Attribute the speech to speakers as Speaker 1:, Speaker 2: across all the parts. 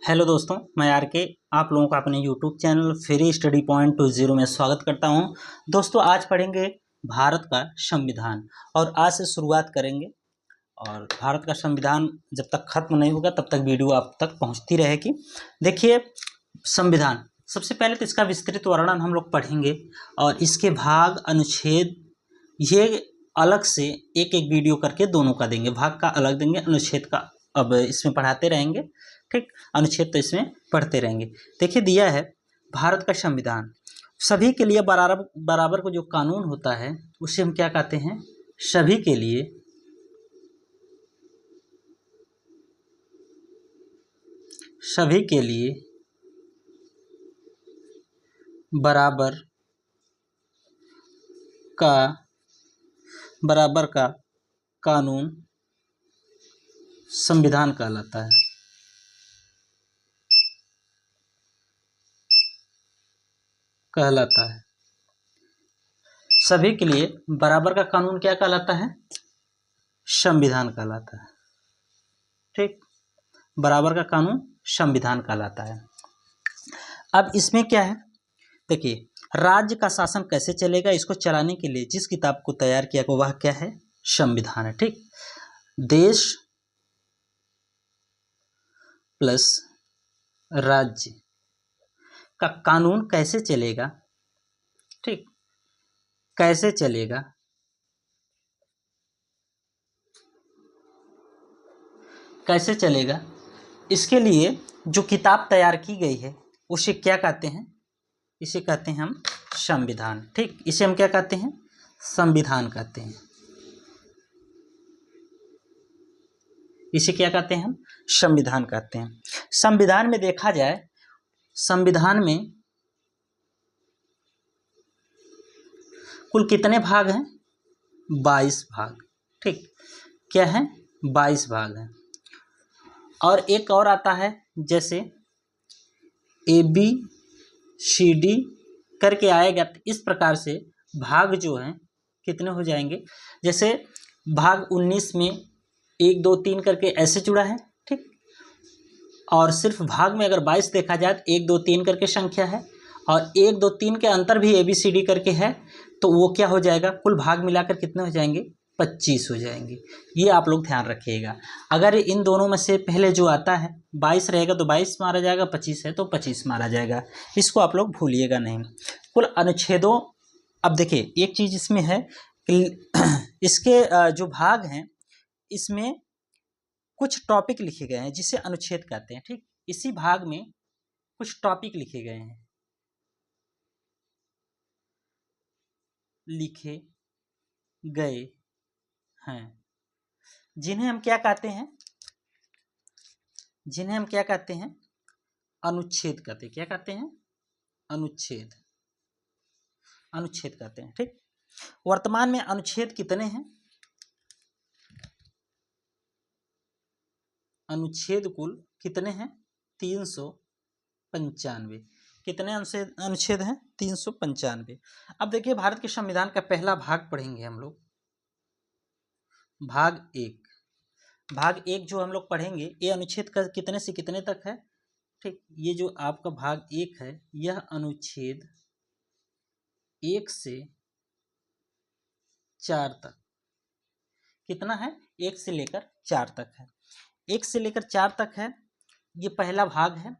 Speaker 1: Hello दोस्तों, मैं are के आप लोगों का अपने YouTube channel free study point 20 में स्वागत करता हूं। दोस्तों, आज पढ़ेंगे भारत का संविधान और आज से शुरुआत करेंगे। और भारत का संविधान जब तक खत्म नहीं होगा तब तक वीडियो आप तक पहुंचती रहेगी। देखिए, संविधान सबसे पहले तो इसका विस्तृत वर्णन हम लोग पढ़ेंगे और इसके भाग, अनुच्छेद ये अलग से एक एक वीडियो करके दोनों का देंगे। भाग का अलग देंगे, अनुच्छेद का अब इसमें पढ़ाते रहेंगे। ठीक, अनुच्छेद तो इसमें पढ़ते रहेंगे। देखिए, दिया है भारत का संविधान सभी के लिए बराबर बराबर को जो कानून होता है उसे हम क्या कहते हैं? सभी के लिए बराबर का कानून संविधान कहलाता है। सभी के लिए बराबर का कानून क्या कहलाता है? संविधान कहलाता है। ठीक, बराबर का कानून संविधान कहलाता है। अब इसमें क्या है, देखिए, राज्य का शासन कैसे चलेगा, इसको चलाने के लिए जिस किताब को तैयार किया गया वह क्या है? संविधान है। ठीक, देश प्लस राज्य का कानून कैसे चलेगा? ठीक, कैसे चलेगा? इसके लिए जो किताब तैयार की गई है उसे क्या कहते हैं? इसे कहते हैं हम संविधान। ठीक, इसे हम क्या कहते हैं? संविधान कहते हैं। इसे क्या कहते हैं हम? संविधान कहते हैं। संविधान में देखा जाए, संविधान में कुल कितने भाग हैं? 22 भाग। ठीक, क्या है? 22 भाग हैं। और एक और आता है, जैसे ABCD करके आएगा, तो इस प्रकार से भाग जो हैं कितने हो जाएंगे? जैसे भाग 19 में 1 2 3 करके ऐसे जुड़ा है। ठीक, और सिर्फ भाग में अगर 22 देखा जाए तो 1 2 3 करके संख्या है और 1 2 3 के अंतर भी ABCD करके है, तो वो क्या हो जाएगा? कुल भाग मिलाकर कितने हो जाएंगे? 25 हो जाएंगे। ये आप लोग ध्यान रखिएगा। अगर इन दोनों में से पहले जो आता है 22 रहेगा तो 22 मारा जाएगा, 25 है तो 25 मारा जाएगा। इसको आप लोग भूलिएगा नहीं। कुल अनुच्छेदों, अब देखिए एक चीज़ इसमें है कि इसके जो भाग हैं इसमें कुछ टॉपिक लिखे गए हैं जिसे अनुच्छेद कहते हैं। ठीक, इसी भाग में कुछ टॉपिक लिखे गए हैं, जिन्हें हम क्या कहते हैं? अनुच्छेद कहते हैं। क्या कहते हैं? अनुच्छेद कहते हैं। ठीक, वर्तमान में अनुच्छेद कितने हैं? अनुच्छेद कुल कितने हैं? 395। कितने अनुच्छेद हैं? 395। अब देखिए, भारत के संविधान का पहला भाग पढ़ेंगे हम लोग, भाग एक जो हम लोग पढ़ेंगे, ये अनुच्छेद का कितने से कितने तक है? ठीक, ये जो आपका भाग 1 है, यह अनुच्छेद 1 से 4 तक कितना है? 1 से लेकर 4 तक है। 1 से लेकर 4 तक है, ये पहला भाग है।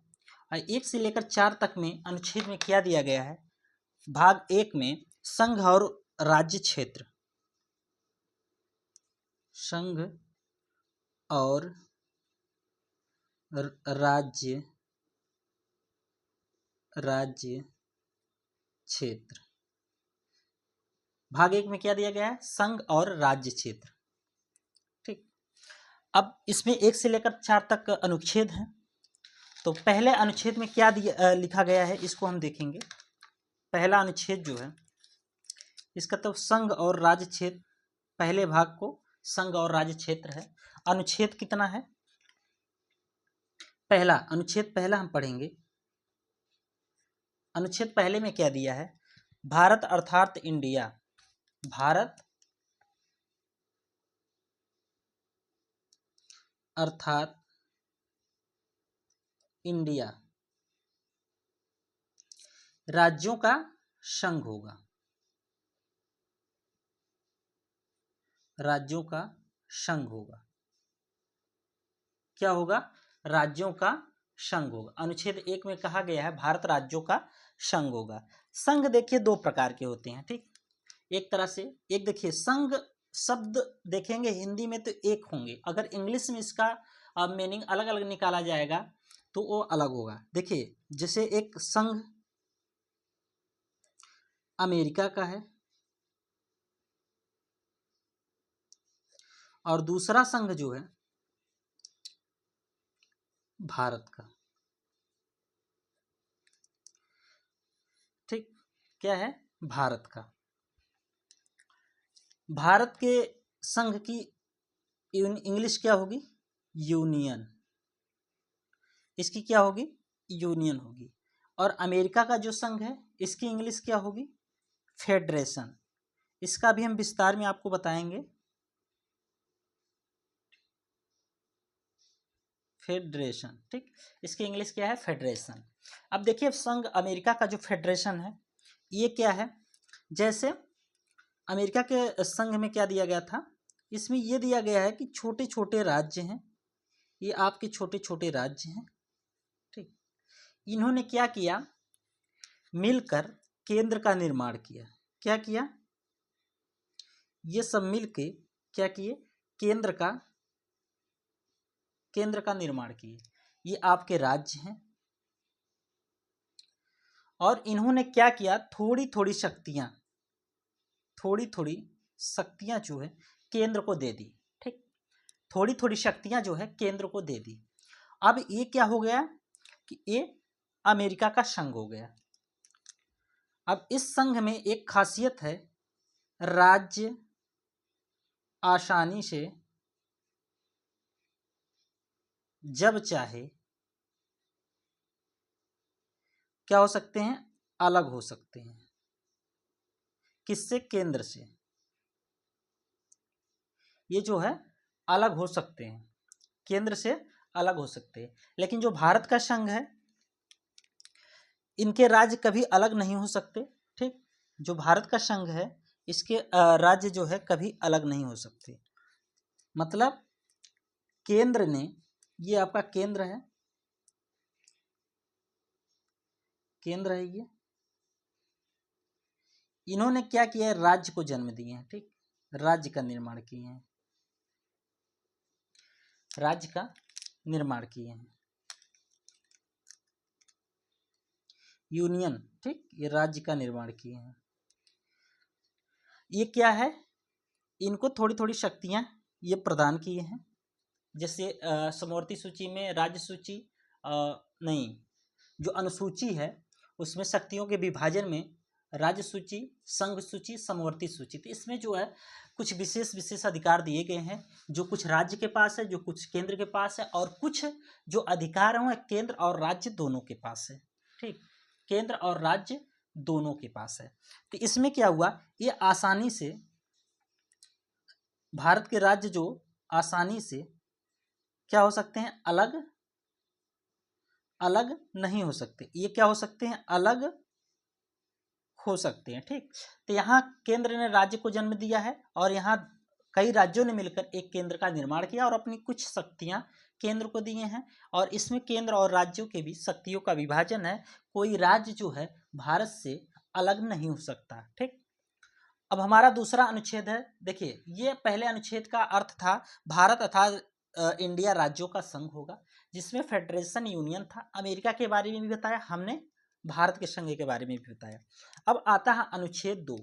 Speaker 1: और 1 से लेकर 4 तक में अनुच्छेद में क्या दिया गया है? भाग 1 में संघ और राज्य क्षेत्र, संघ और राज्य क्षेत्र। भाग 1 में क्या दिया गया है? संघ और राज्य क्षेत्र। ठीक, अब इसमें 1 से लेकर 4 तक अनुच्छेद हैं। तो पहले अनुच्छेद में क्या लिखा गया है, इसको हम देखेंगे। पहला अनुच्छेद जो है इसका तो संघ और राज्य क्षेत्र, पहले भाग को संघ और राज्य क्षेत्र है। अनुच्छेद कितना है? पहला अनुच्छेद, पहला हम पढ़ेंगे। अनुच्छेद पहले में क्या दिया है? भारत अर्थात इंडिया, भारत अर्थात इंडिया राज्यों का संघ होगा। राज्यों का संघ होगा। क्या होगा? राज्यों का संघ होगा। अनुच्छेद 1 में कहा गया है भारत राज्यों का संघ होगा। संघ देखिए दो प्रकार के होते हैं, ठीक। एक तरह से एक देखिए संघ शब्द देखेंगे हिंदी में तो एक होंगे, अगर इंग्लिश में इसका मीनिंग अलग अलग निकाला जाएगा तो वो अलग होगा। देखिए जैसे एक संघ अमेरिका का है और दूसरा संघ जो है भारत का, ठीक। क्या है? भारत का। भारत के संघ की इंग्लिश क्या होगी? यूनियन। इसकी क्या होगी? यूनियन होगी। और अमेरिका का जो संघ है इसकी इंग्लिश क्या होगी? फेडरेशन। इसका भी हम विस्तार में आपको बताएंगे। फेडरेशन, ठीक। इसकी इंग्लिश क्या है? फेडरेशन। अब देखिए संघ अमेरिका का जो फेडरेशन है ये क्या है? जैसे अमेरिका के संघ में क्या दिया गया था? इसमें यह दिया गया है कि छोटे छोटे राज्य हैं, ये आपके छोटे छोटे राज्य हैं, ठीक। इन्होंने क्या किया? मिलकर केंद्र का निर्माण किया। क्या किया? ये सब मिलके क्या किए? केंद्र का निर्माण किए। ये आपके राज्य हैं और इन्होंने क्या किया? थोड़ी थोड़ी शक्तियां जो है केंद्र को दे दी, ठीक। थोड़ी थोड़ी शक्तियां जो है केंद्र को दे दी। अब ये क्या हो गया कि ये अमेरिका का संघ हो गया। अब इस संघ में एक खासियत है, राज्य आसानी से जब चाहे क्या हो सकते हैं? अलग हो सकते हैं। किससे? केंद्र से। ये जो है अलग हो सकते हैं, केंद्र से अलग हो सकते हैं। लेकिन जो भारत का संघ है इनके राज्य कभी अलग नहीं हो सकते, ठीक। जो भारत का संघ है इसके राज्य जो है कभी अलग नहीं हो सकते। मतलब केंद्र ने, ये आपका केंद्र है, केंद्र है ये, इन्होंने क्या किया है? राज्य को जन्म दिए हैं, ठीक। राज्य का निर्माण किए हैं, राज्य का निर्माण किए हैं। यूनियन, ठीक। ये राज्य का निर्माण किए हैं। ये क्या है? इनको थोड़ी थोड़ी शक्तियां ये प्रदान किए हैं। जैसे समवर्ती सूची में राज्य सूची नहीं, जो अनुसूची है उसमें शक्तियों के विभाजन में राज्य सूची, संघ सूची, समवर्ती सूची, तो इसमें जो है कुछ विशेष अधिकार दिए गए हैं जो कुछ राज्य के पास है, जो कुछ केंद्र के पास है, और कुछ जो अधिकार हैं केंद्र और राज्य दोनों के पास है, ठीक। केंद्र और राज्य दोनों के पास है। तो इसमें क्या हुआ? ये आसानी से भारत के राज्य जो आसानी से क्या हो सकते हैं? अलग अलग नहीं हो सकते। ये क्या हो सकते हैं? अलग हो सकते हैं, ठीक। तो यहाँ केंद्र ने राज्य को जन्म दिया है और यहाँ कई राज्यों ने मिलकर एक केंद्र का निर्माण किया और अपनी कुछ शक्तियां केंद्र को दिए हैं। और इसमें केंद्र और राज्यों के बीच शक्तियों का विभाजन है। कोई राज्य जो है भारत से अलग नहीं हो सकता, ठीक। अब हमारा दूसरा अनुच्छेद है। देखिए ये पहले अनुच्छेद का अर्थ था भारत अर्थात इंडिया राज्यों का संघ होगा, जिसमें फेडरेशन यूनियन था। अमेरिका के बारे में भी बताया हमने, भारत के संघ के बारे में भी बताया। अब आता है अनुच्छेद 2।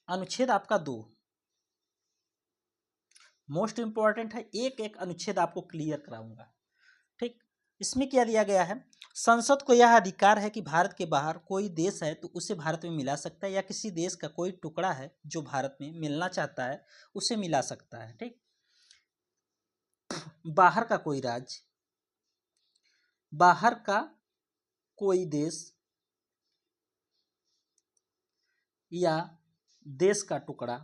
Speaker 1: अनुच्छेद आपका 2 मोस्ट इंपॉर्टेंट है। एक एक अनुच्छेद आपको क्लियर कराऊंगा, ठीक। इसमें क्या दिया गया है? संसद को यह अधिकार है कि भारत के बाहर कोई देश है तो उसे भारत में मिला सकता है, या किसी देश का कोई टुकड़ा है जो भारत में मिलना चाहता है उसे मिला सकता है, ठीक। बाहर का कोई राज्य, बाहर का कोई देश या देश का टुकड़ा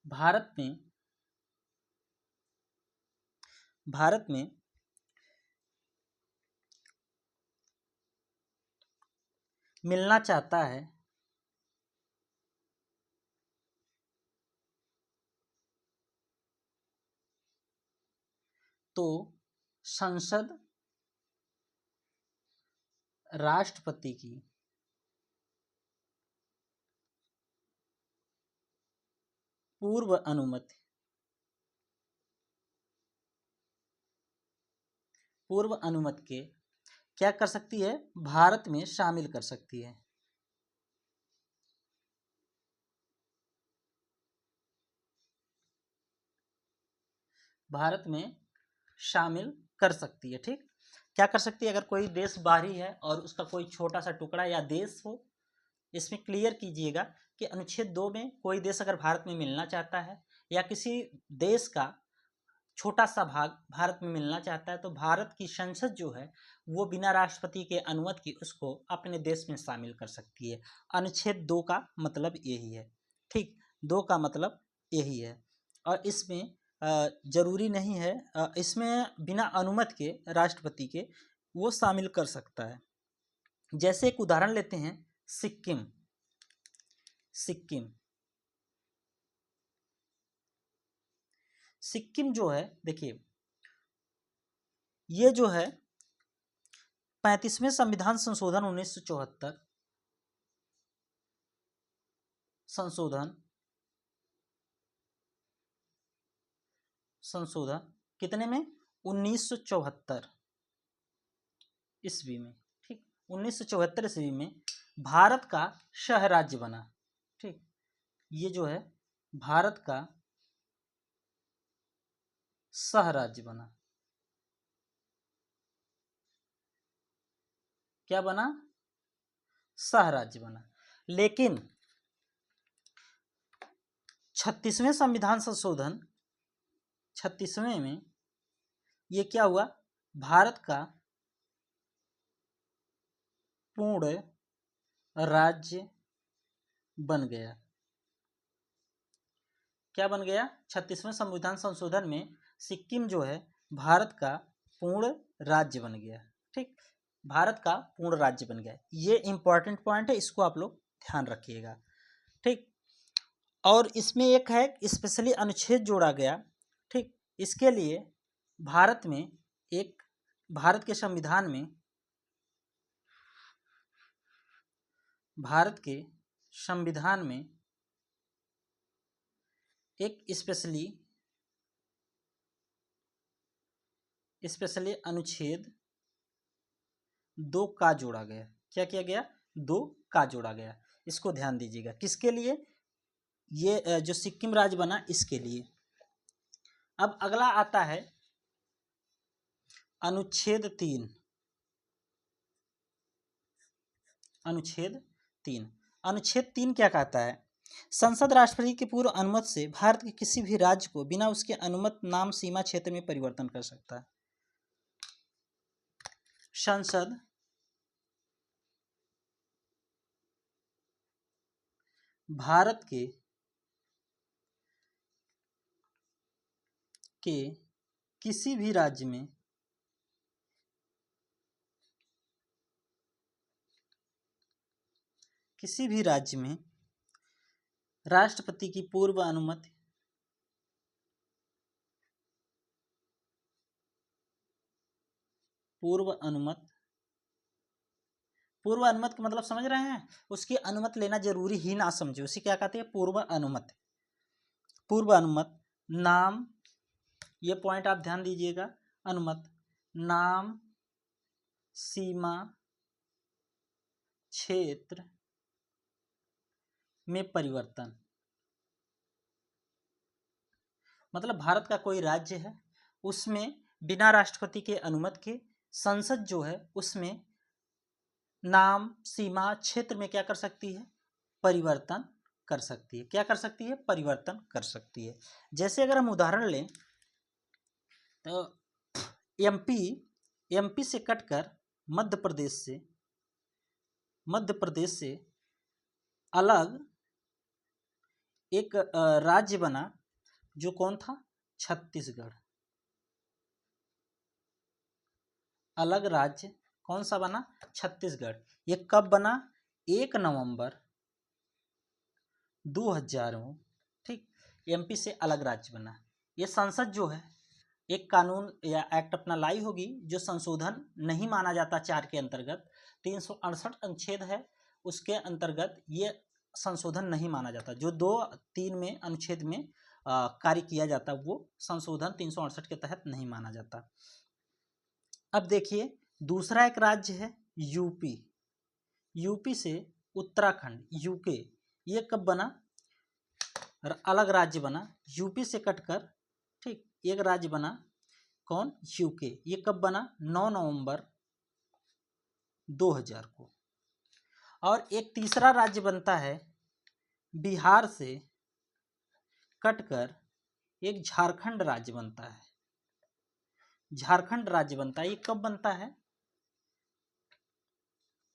Speaker 1: भारत में मिलना चाहता है तो संसद राष्ट्रपति की पूर्व अनुमति के क्या कर सकती है, भारत में शामिल कर सकती है। भारत में शामिल कर सकती है। ठीक, क्या कर सकती है, अगर कोई देश बाहरी है और उसका कोई छोटा सा टुकड़ा या देश हो, इसमें क्लियर कीजिएगा कि अनुच्छेद 2 में कोई देश अगर भारत में मिलना चाहता है या किसी देश का छोटा सा भाग भारत में मिलना चाहता है तो भारत की संसद जो है वो बिना राष्ट्रपति के अनुमति की उसको अपने देश में शामिल कर सकती है। अनुच्छेद 2 का मतलब यही है। ठीक, 2 का मतलब यही है। और इसमें जरूरी नहीं है, इसमें बिना अनुमति के राष्ट्रपति के वो शामिल कर सकता है। जैसे एक उदाहरण लेते हैं, सिक्किम। सिक्किम जो है, देखिए ये जो है 35वें संविधान संशोधन 1974 संशोधन कितने में, 1974 ईस्वी में। ठीक, 1974 ईस्वी में भारत का सह राज्य बना। ठीक, ये जो है भारत का सह राज्य बना। क्या बना, सह राज्य बना। लेकिन 36वें संविधान संशोधन 36वें में ये क्या हुआ, भारत का पूर्ण राज्य बन गया। क्या बन गया, 36वें संविधान संशोधन में सिक्किम जो है भारत का पूर्ण राज्य बन गया। ठीक, भारत का पूर्ण राज्य बन गया। ये इंपॉर्टेंट पॉइंट है, इसको आप लोग ध्यान रखिएगा। ठीक, और इसमें एक है स्पेशली अनुच्छेद जोड़ा गया। ठीक, इसके लिए भारत के संविधान में एक स्पेशली अनुच्छेद 2 का जोड़ा गया। क्या किया गया, 2 का जोड़ा गया। इसको ध्यान दीजिएगा, किसके लिए, ये जो सिक्किम राज्य बना इसके लिए। अब अगला आता है अनुच्छेद 3। अनुच्छेद 3 क्या कहता है, संसद राष्ट्रपति की पूर्व अनुमति से भारत के किसी भी राज्य को बिना उसके अनुमति नाम, सीमा, क्षेत्र में परिवर्तन कर सकता है। संसद भारत के किसी भी राज्य में राष्ट्रपति की पूर्व अनुमति का मतलब समझ रहे हैं, उसकी अनुमति लेना जरूरी ही ना समझे, उसे क्या कहते हैं, पूर्व अनुमति। नाम, ये पॉइंट आप ध्यान दीजिएगा, अनुमति, नाम, सीमा, क्षेत्र में परिवर्तन। मतलब भारत का कोई राज्य है, उसमें बिना राष्ट्रपति के अनुमति के संसद जो है उसमें नाम, सीमा, क्षेत्र में क्या कर सकती है, परिवर्तन कर सकती है। क्या कर सकती है, परिवर्तन कर सकती है। जैसे अगर हम उदाहरण लें तो एमपी से कटकर मध्य प्रदेश से अलग एक राज्य बना जो कौन था, छत्तीसगढ़। अलग राज्य कौन सा बना, छत्तीसगढ़। ये कब बना, 1 नवंबर 2000 में, ठीक। एमपी से अलग राज्य बना। ये संसद जो है एक कानून या एक्ट अपना लाई होगी जो संशोधन नहीं माना जाता 4 के अंतर्गत। 368 अनुच्छेद है, उसके अंतर्गत ये संशोधन नहीं माना जाता। जो 2-3 में अनुच्छेद में कार्य किया जाता वो संशोधन 368 के तहत नहीं माना जाता। अब देखिए दूसरा एक राज्य है यूपी। यूपी से उत्तराखंड, यूके, ये कब बना, अलग राज्य बना यूपी से कटकर, ठीक। एक राज्य बना कौन, यूके। ये कब बना, 9 नवंबर 2000 को। और एक तीसरा राज्य बनता है बिहार से कटकर, एक झारखंड राज्य बनता है। झारखंड राज्य बनता है, ये कब बनता है,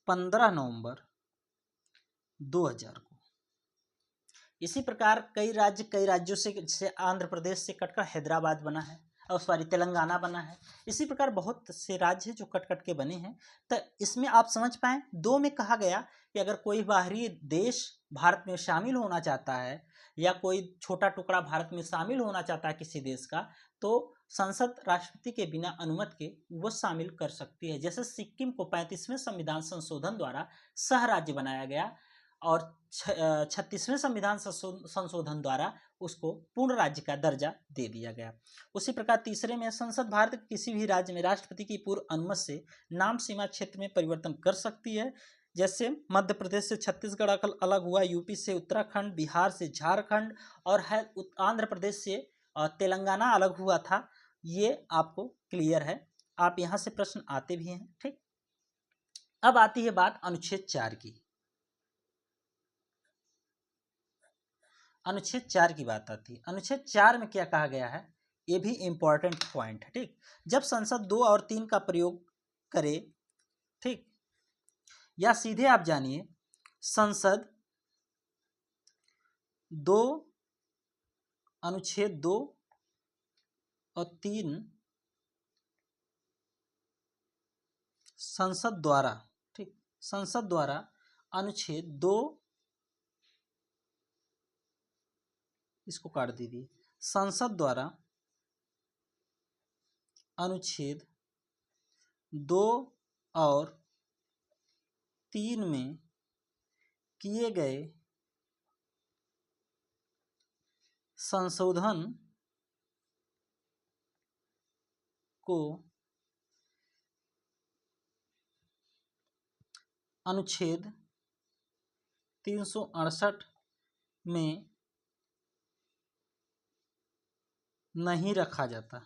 Speaker 1: 15 नवंबर 2000 को। इसी प्रकार कई राज्यों से, जैसे आंध्र प्रदेश से कटकर हैदराबाद बना है, और सॉरी तेलंगाना बना है। इसी प्रकार बहुत से राज्य जो कट के बने हैं। तो इसमें आप समझ पाएँ, 2 में कहा गया कि अगर कोई बाहरी देश भारत में शामिल होना चाहता है या कोई छोटा टुकड़ा भारत में शामिल होना चाहता है किसी देश का, तो संसद राष्ट्रपति के बिना अनुमति के वो शामिल कर सकती है। जैसे सिक्किम को 35वें संविधान संशोधन द्वारा सह राज्य बनाया गया और 36वें संविधान संशोधन द्वारा उसको पूर्ण राज्य का दर्जा दे दिया गया। उसी प्रकार तीसरे में, संसद भारत के किसी भी राज्य में राष्ट्रपति की पूर्व अनुमति से नाम सीमा क्षेत्र में परिवर्तन कर सकती है। जैसे मध्य प्रदेश से छत्तीसगढ़ अलग हुआ, यूपी से उत्तराखंड, बिहार से झारखंड और है आंध्र प्रदेश से तेलंगाना अलग हुआ था। ये आपको क्लियर है, आप यहाँ से प्रश्न आते भी हैं, ठीक। अब आती है बात अनुच्छेद 4 की। अनुच्छेद 4 की बात आती है। अनुच्छेद 4 में क्या कहा गया है, ये भी इंपॉर्टेंट पॉइंट है, ठीक। जब संसद 2 और 3 का प्रयोग करे, ठीक, या सीधे आप जानिए संसद 2 अनुच्छेद 2 और 3 संसद द्वारा, ठीक, संसद द्वारा अनुच्छेद 2, इसको काट दीजिए, संसद द्वारा अनुच्छेद 2 और 3 में किए गए संशोधन को अनुच्छेद 368 में नहीं रखा जाता।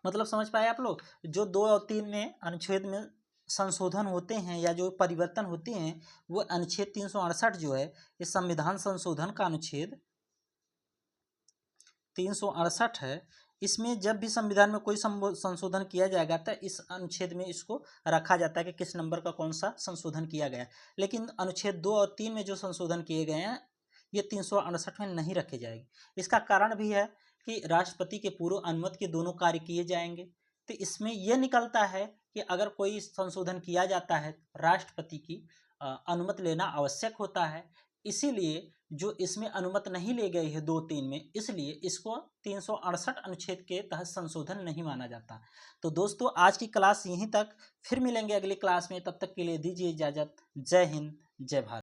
Speaker 1: मतलब समझ पाए आप लोग, जो 2 और 3 में अनुच्छेद में संशोधन होते हैं या जो परिवर्तन होते हैं, वो अनुच्छेद 368 जो है, इस संविधान संशोधन का अनुच्छेद 368 है। इसमें जब भी संविधान में कोई संशोधन किया जाएगा तो इस अनुच्छेद में इसको रखा जाता है कि किस नंबर का कौन सा संशोधन किया गया। लेकिन अनुच्छेद 2 और 3 में जो संशोधन किए गए हैं ये 368 में नहीं रखे जाएंगे। इसका कारण भी है कि राष्ट्रपति के पूर्व अनुमति के दोनों कार्य किए जाएंगे। तो इसमें यह निकलता है कि अगर कोई संशोधन किया जाता है राष्ट्रपति की अनुमति लेना आवश्यक होता है। इसीलिए जो इसमें अनुमति नहीं ले गई है 2-3 में, इसलिए इसको 368 अनुच्छेद के तहत संशोधन नहीं माना जाता। तो दोस्तों आज की क्लास यहीं तक, फिर मिलेंगे अगली क्लास में, तब तक के लिए दीजिए इजाज़त। जय हिंद, जय भारत।